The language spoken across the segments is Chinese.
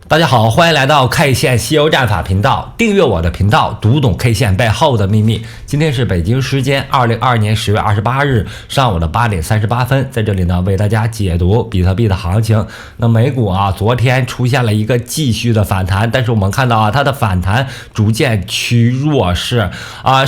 大家好，欢迎来到 K 线西游战法频道，订阅我的频道，读懂 K 线背后的秘密。今天是北京时间2022年10月28日上午的8点38分，在这里呢为大家解读比特币的行情。那美股昨天出现了一个继续的反弹，但是我们看到它的反弹逐渐趋弱势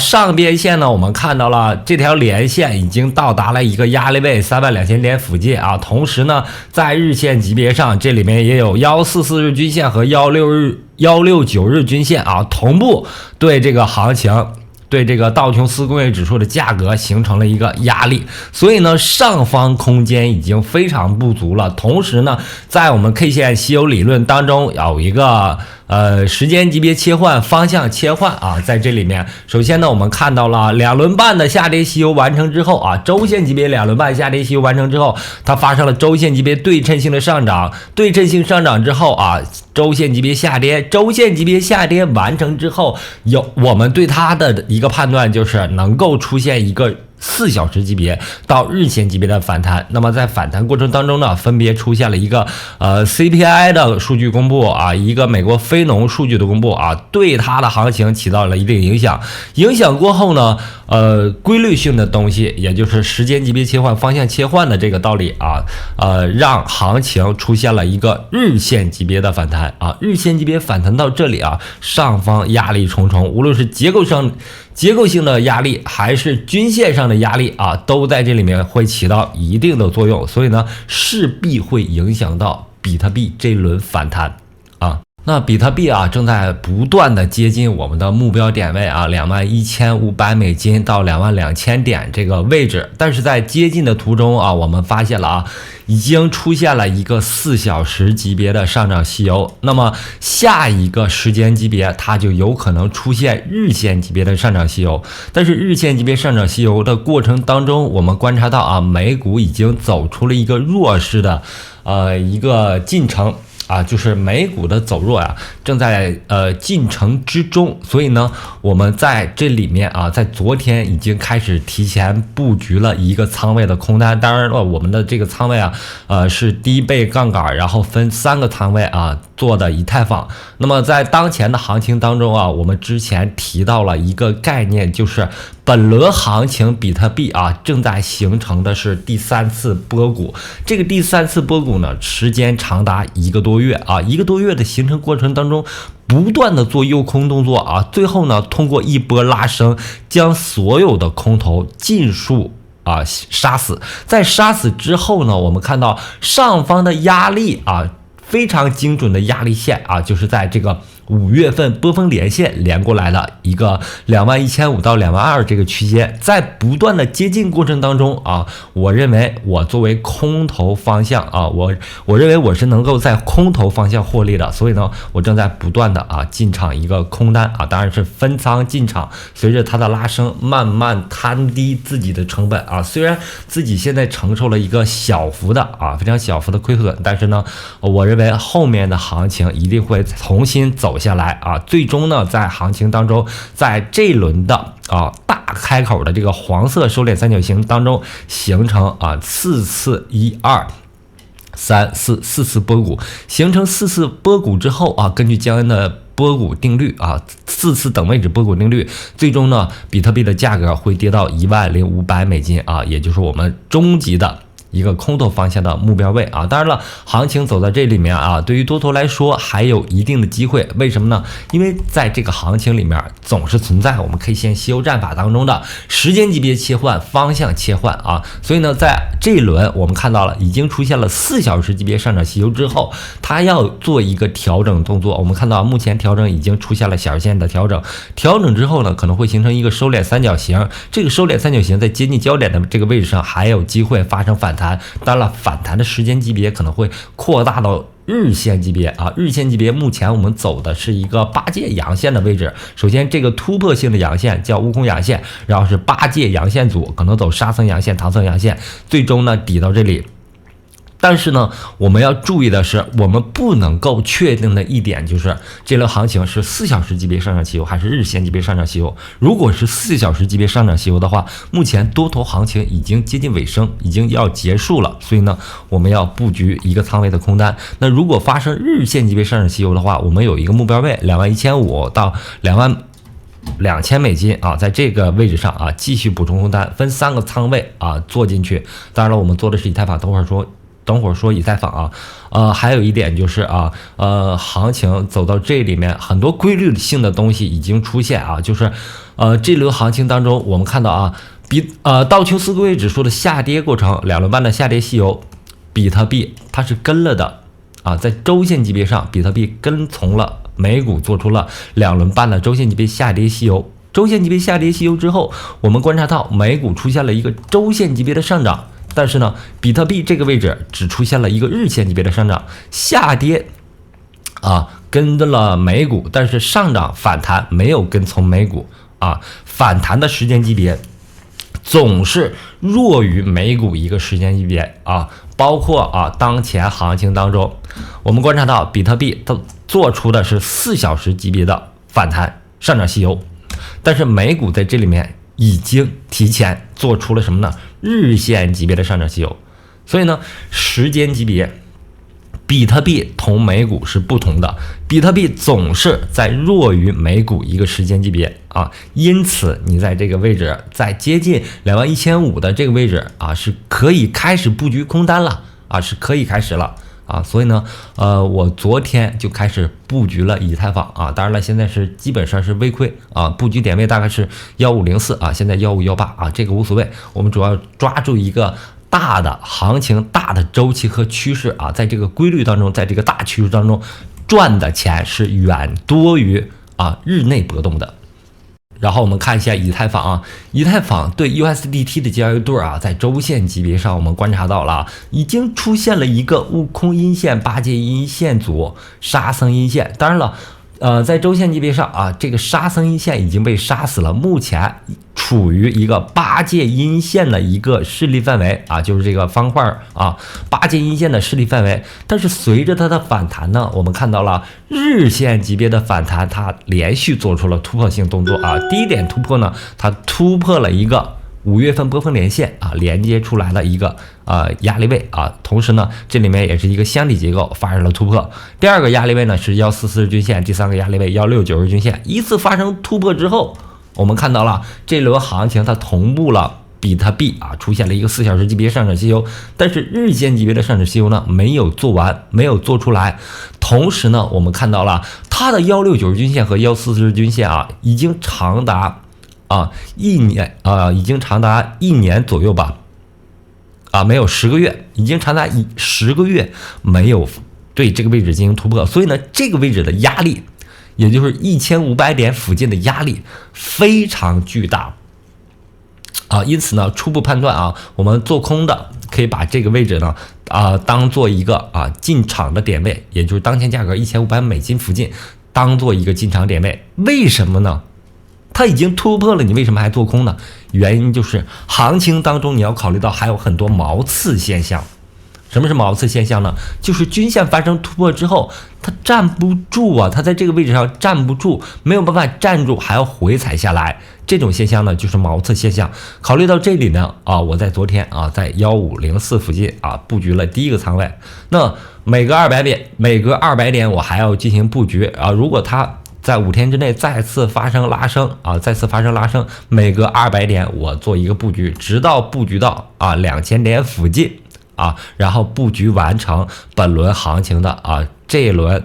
上边线呢，我们看到了这条连线已经到达了一个压力位32000点附近同时呢在日线级别上，这里面也有144日均线和169日均线同步对这个行情，对这个道琼斯工业指数的价格形成了一个压力，所以呢上方空间已经非常不足了。同时呢在我们 K 线西游理论当中有一个时间级别切换、方向切换在这里面，首先呢我们看到了2轮半的下跌西游完成之后周线级别2轮半下跌西游完成之后，它发生了周线级别对称性的上涨，对称性上涨之后周线级别下跌，周线级别下跌完成之后，我们对它的一个判断就是能够出现一个4小时级别到日线级别的反弹。那么在反弹过程当中呢，分别出现了一个CPI 的数据公布一个美国非农数据的公布对它的行情起到了一定影响。影响过后呢规律性的东西，也就是时间级别切换、方向切换的这个道理让行情出现了一个日线级别的反弹日线级别反弹到这里上方压力重重，无论是结构性的压力还是均线上的压力都在这里面会起到一定的作用，所以呢势必会影响到比特币这一轮反弹那比特币正在不断的接近我们的目标点位21500美金到22000点这个位置，但是在接近的途中我们发现了已经出现了一个4小时级别的上涨西游，那么下一个时间级别它就有可能出现日线级别的上涨西游。但是日线级别上涨西游的过程当中，我们观察到美股已经走出了一个弱势的一个进程就是美股的走弱正在进程之中，所以呢我们在这里面在昨天已经开始提前布局了一个仓位的空单。当然了，我们的这个仓位是低倍杠杆，然后分3个仓位做的以太坊。那么在当前的行情当中我们之前提到了一个概念，就是本轮行情比特币正在形成的是第3次波谷。这个第3次波谷呢时间长达1个多月1个多月的形成过程当中，不断的做诱空动作最后呢通过一波拉升将所有的空头尽数杀死。在杀死之后呢，我们看到上方的压力非常精准的压力线就是在这个5月份波峰连线连过来的一个21500到22000这个区间，在不断的接近过程当中我认为我作为空头方向我认为我是能够在空头方向获利的，所以呢我正在不断的进场一个空单当然是分仓进场，随着它的拉升慢慢摊低自己的成本虽然自己现在承受了一个小幅的非常小幅的亏损，但是呢我认为后面的行情一定会重新走下来最终呢在行情当中，在这一轮的大开口的这个黄色收敛三角形当中形成4次1、2、3、4次波谷，形成4次波谷之后根据江恩的波谷定律4次等位置波谷定律，最终呢比特币的价格会跌到10500美金也就是我们终极的一个空头方向的目标位当然了，行情走在这里面对于多头来说还有一定的机会。为什么呢？因为在这个行情里面总是存在我们 K 线西游战法当中的时间级别切换、方向切换所以呢在这一轮我们看到了已经出现了4小时级别上涨西游之后，它要做一个调整动作。我们看到目前调整已经出现了小线的调整之后呢可能会形成一个收敛三角形，这个收敛三角形在接近焦点的这个位置上还有机会发生反弹。当然了，反弹的时间级别可能会扩大到日线级别日线级别目前我们走的是一个8阶阳线的位置。首先这个突破性的阳线叫悟空阳线，然后是8阶阳线组，可能走沙层阳线、糖层阳线，最终呢抵到这里但是呢，我们要注意的是，我们不能够确定的一点就是，这轮行情是4小时级别上涨西游还是日线级别上涨西游。如果是4小时级别上涨西游的话，目前多头行情已经接近尾声，已经要结束了，所以呢，我们要布局一个仓位的空单。那如果发生日线级别上涨西游的话，我们有一个目标位21500到22000美金啊，在这个位置上啊，继续补充空单，分3个仓位啊做进去。当然了，我们做的是以太坊，等会儿说以太坊啊，还有一点就是行情走到这里面，很多规律性的东西已经出现啊，就是这轮行情当中，我们看到道琼斯工业指数的下跌过程，2轮半的下跌西游，比特币它是跟了的啊，在周线级别上，比特币跟从了美股，做出了2轮半的周线级别下跌西游。周线级别下跌西游之后，我们观察到美股出现了一个周线级别的上涨。但是呢，比特币这个位置只出现了一个日线级别的上涨，下跌跟着了美股，但是上涨反弹没有跟从美股啊，反弹的时间级别总是弱于美股一个时间级别啊，包括当前行情当中，我们观察到比特币它做出的是4小时级别的反弹上涨西游，但是美股在这里面已经提前做出了什么呢？日线级别的上涨西游。所以呢，时间级别比特币同美股是不同的，比特币总是在弱于美股一个时间级别啊，因此你在这个位置，在接近21500的这个位置啊，是可以开始布局空单了啊，是可以开始了。所以呢，我昨天就开始布局了以太坊啊，当然了，现在是基本上是微亏啊，布局点位大概是1504啊，现在1518啊，这个无所谓，我们主要抓住一个大的行情、大的周期和趋势啊，在这个规律当中，在这个大趋势当中赚的钱是远多于日内波动的。然后我们看一下以太坊以太坊对 USDT 的交易对在周线级别上我们观察到了已经出现了一个悟空阴线、八戒阴线组、沙僧阴线。当然了，在周线级别上这个沙僧阴线已经被杀死了，目前处于一个八戒阴线的一个势力范围就是这个方块八戒阴线的势力范围。但是随着它的反弹呢，我们看到了日线级别的反弹，它连续做出了突破性动作第一点突破呢，它突破了一个5月份波峰连线连接出来的一个压力位同时呢，这里面也是一个箱体结构发生了突破。第二个压力位呢是144日均线，第三个压力位169日均线，依次发生突破之后，我们看到了这轮行情它同步了比特币出现了一个4小时级别上涨西游，但是日线级别的上涨西游呢没有做完，没有做出来。同时呢，我们看到了它的169日均线和144日均线已经长达1年已经长达1年左右吧没有10个月，已经长达10个月没有对这个位置进行突破。所以呢，这个位置的压力，也就是1500点附近的压力非常巨大因此呢，初步判断我们做空的可以把这个位置呢当做一个进场的点位，也就是当前价格1500美金附近当做一个进场点位。为什么呢？它已经突破了，你为什么还做空呢？原因就是行情当中你要考虑到还有很多毛刺现象。什么是毛刺现象呢？就是均线发生突破之后，它站不住它在这个位置上站不住，没有办法站住，还要回踩下来。这种现象呢，就是毛刺现象。考虑到这里呢，我在昨天在1504附近布局了第一个仓位。那每隔200点我还要进行布局如果它在5天之内再次发生拉升每隔200点我做一个布局，直到布局到2000点附近然后布局完成本轮行情的这一轮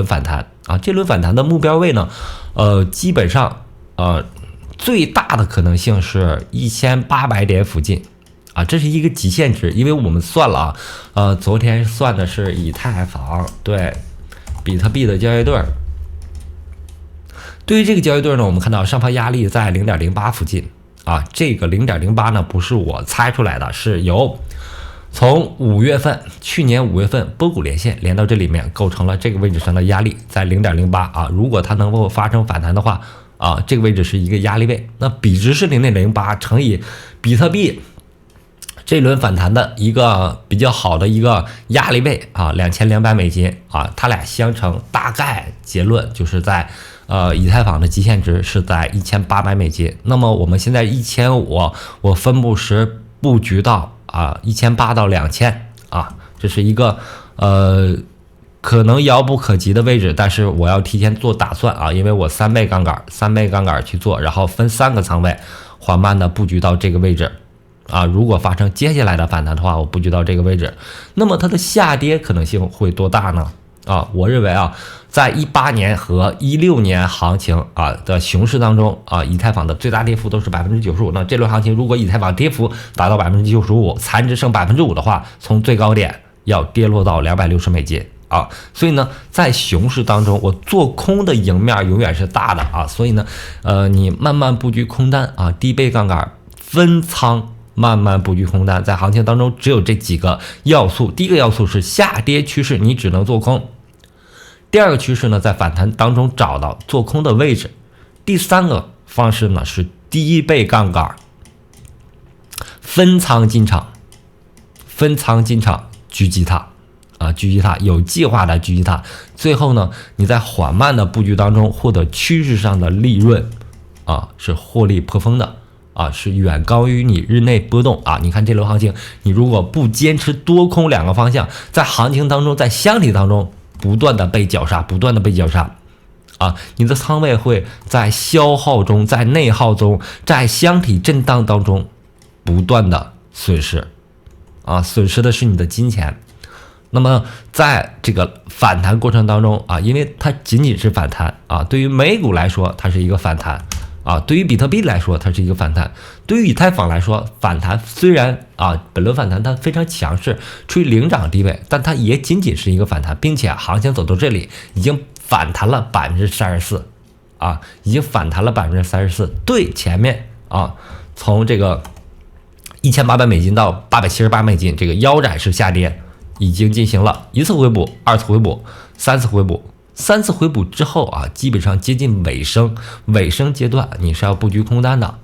反弹这轮反弹的目标位呢，基本上最大的可能性是1800点附近这是一个极限值，因为我们算了昨天算的是以太坊对比特币的交易对。对于这个交易对呢，我们看到上方压力在 0.08 附近这个 0.08 呢不是我猜出来的，是由从去年5月份波谷连线连到这里面，构成了这个位置上的压力在 0.08 如果它能够发生反弹的话这个位置是一个压力位，那比值是 0.08 乘以比特币这一轮反弹的一个比较好的一个压力位啊，2200美金啊，它俩相乘，大概结论就是在以太坊的极限值是在1800美金。那么我们现在1500，我分布时布局到1800到2000啊，这是一个可能遥不可及的位置，但是我要提前做打算啊，因为我3倍杠杆去做，然后分3个仓位，缓慢的布局到这个位置啊。如果发生接下来的反弹的话，我布局到这个位置，那么它的下跌可能性会多大呢？我认为在18年和16年行情的熊市当中以太坊的最大跌幅都是95%。那这轮行情如果以太坊跌幅达到95%，残值剩5%的话，从最高点要跌落到260美金。所以呢，在熊市当中，我做空的赢面永远是大的所以呢，你慢慢布局空单低倍杠杆分仓，慢慢布局空单，在行情当中只有这几个要素。第一个要素是下跌趋势，你只能做空；第二个趋势呢，在反弹当中找到做空的位置；第三个方式呢是低倍杠杆分仓进场，狙击它。有计划的狙击它，最后呢，你在缓慢的布局当中获得趋势上的利润，是获利颇丰的，是远高于你日内波动你看这轮行情，你如果不坚持多空两个方向，在行情当中，在箱体当中不断的被绞杀，你的仓位会在消耗中，在内耗中，在箱体震荡当中不断的损失，损失的是你的金钱。那么在这个反弹过程当中因为它仅仅是反弹对于美股来说它是一个反弹对于比特币来说它是一个反弹，对于以太坊来说反弹虽然本轮反弹它非常强势，处于领涨地位，但它也仅仅是一个反弹，并且行情走到这里已经反弹了34%已经反弹了34%，对前面从这个1800美金到878美金这个腰斩式下跌已经进行了1次回补、2次回补、3次回补。3次回补之后基本上接近尾声阶段，你是要布局空单的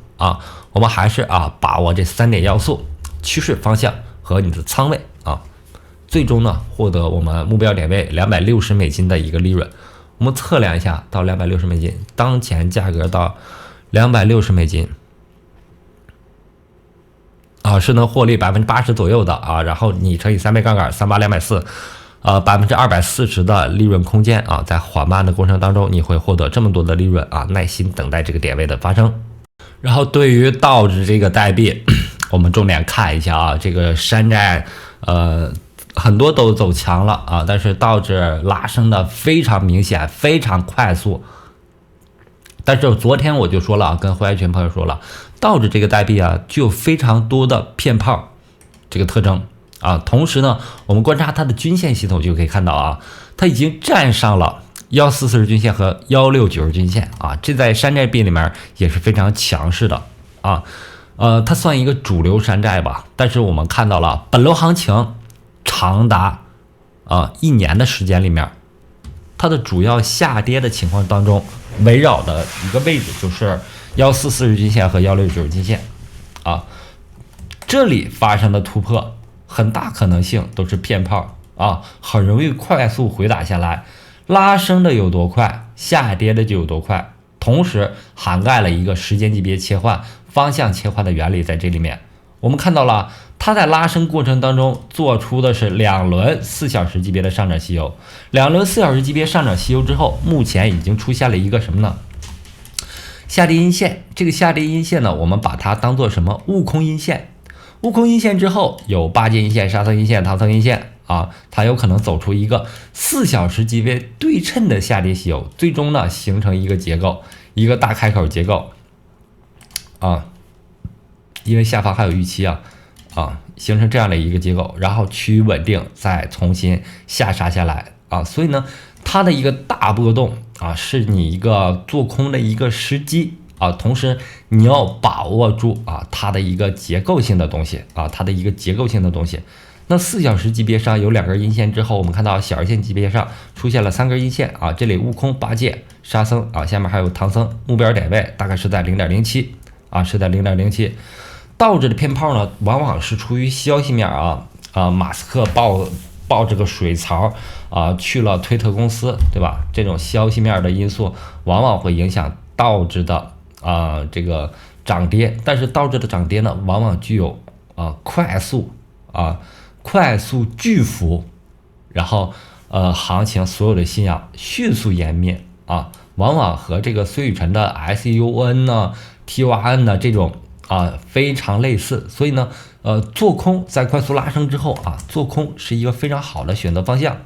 我们还是把握这3点要素：趋势方向和你的仓位最终呢获得我们目标点位260美金的一个利润。我们测量一下到260美金，当前价格到260美金。是能获利80%左右的然后你乘以3倍杠杆38240， 240%的利润空间在缓慢的过程当中，你会获得这么多的利润耐心等待这个点位的发生。然后对于道指这个代币，我们重点看一下这个山寨很多都走强了但是道指拉升的非常明显，非常快速。但是昨天我就说了跟会员群朋友说了，道指这个代币具有非常多的骗炮这个特征同时呢，我们观察它的均线系统就可以看到它已经站上了1440均线和1690均线这在山寨币里面也是非常强势的它算一个主流山寨吧。但是我们看到了本轮行情长达1年的时间里面，它的主要下跌的情况当中，围绕的一个位置就是1440均线和1690均线这里发生的突破很大可能性都是骗炮很容易快速回打下来，拉升的有多快，下跌的就有多快，同时涵盖了一个时间级别切换、方向切换的原理在这里面。我们看到了它在拉升过程当中做出的是2轮4小时级别的上涨吸油，2轮4小时级别上涨吸油之后，目前已经出现了一个什么呢？下跌阴线。这个下跌阴线呢，我们把它当做什么？悟空阴线。悟空阴线之后有八阶阴线、杀层阴线、唐僧阴线它有可能走出一个4小时级别对称的下跌吸油，最终呢形成一个结构，一个大开口结构因为下方还有预期形成这样的一个结构，然后趋于稳定，再重新下杀下来所以呢，它的一个大波动是你一个做空的一个时机同时你要把握住它的一个结构性的东西那4小时级别上有2根阴线之后，我们看到小日线级别上出现了3根阴线这里悟空八戒沙僧下面还有唐僧，目标点位大概是在0.07是在0.07。倒着的骗炮呢，往往是出于消息面马斯克爆这个水槽去了推特公司，对吧？这种消息面的因素往往会影响道指的这个涨跌，但是道指的涨跌呢，往往具有快速巨幅，然后行情所有的信仰迅速湮灭往往和这个孙宇晨的 SUN 呢、TURN 呢这种非常类似，所以呢做空在快速拉升之后做空是一个非常好的选择方向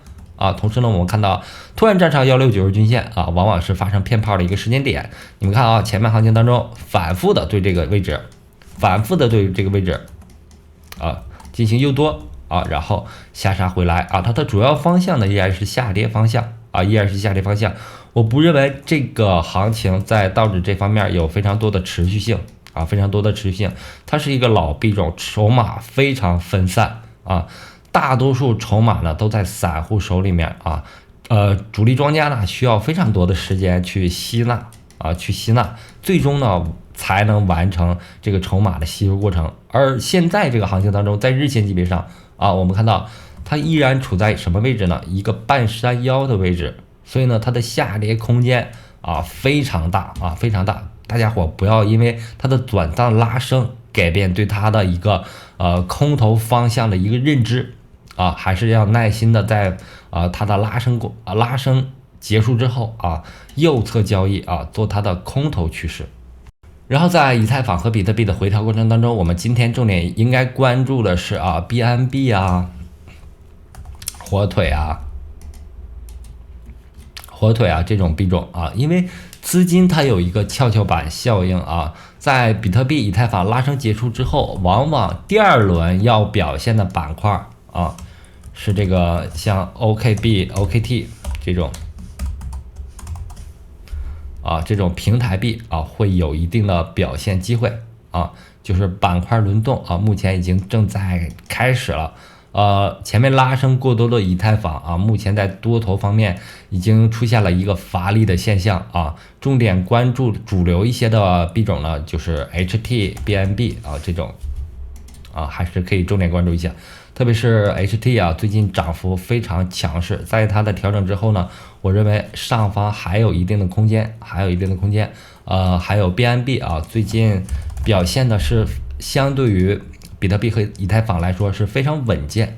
同时呢，我们看到突然站上169日均线往往是发生骗炮的一个时间点。你们看前面行情当中反复的对这个位置进行诱多然后下杀回来它的主要方向呢依然是下跌方向我不认为这个行情在道指这方面有非常多的持续性它是一个老币种，筹码非常分散大多数筹码呢都在散户手里面主力庄家呢需要非常多的时间去吸纳最终呢才能完成这个筹码的吸收过程。而现在这个行情当中，在日线级别上我们看到它依然处在什么位置呢？一个半山腰的位置，所以呢它的下跌空间非常大大家伙不要因为它的短暂拉升改变对它的一个空头方向的一个认知还是要耐心的在它的拉升结束之后右侧交易做它的空头趋势。然后在以太坊和比特币的回调过程当中，我们今天重点应该关注的是BNB 火腿这种币种因为资金它有一个跷跷板效应在比特币、以太坊拉升结束之后，往往第二轮要表现的板块是这个像 OKT 这种平台币会有一定的表现机会就是板块轮动目前已经正在开始了。前面拉升过多的以太坊目前在多头方面已经出现了一个乏力的现象重点关注主流一些的币种呢，就是 HT、BNB 这种还是可以重点关注一下。特别是 HT 最近涨幅非常强势，在它的调整之后呢，我认为上方还有一定的空间，还有 BNB 最近表现的是相对于比特币和以太坊来说是非常稳健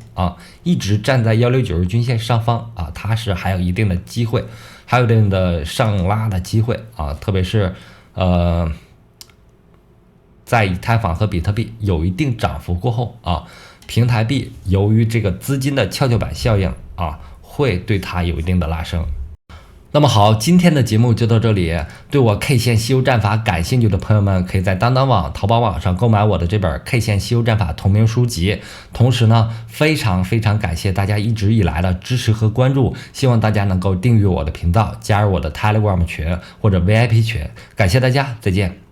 一直站在169日均线上方它是还有一定的机会，还有一定的上拉的机会特别是在以太坊和比特币有一定涨幅过后平台币由于这个资金的跷跷板效应会对它有一定的拉升。那么好，今天的节目就到这里。对我 K 线西游战法感兴趣的朋友们，可以在当当网、淘宝网上购买我的这本 K 线西游战法同名书籍。同时呢，非常感谢大家一直以来的支持和关注，希望大家能够订阅我的频道，加入我的 Telegram 群或者 VIP 群。感谢大家，再见。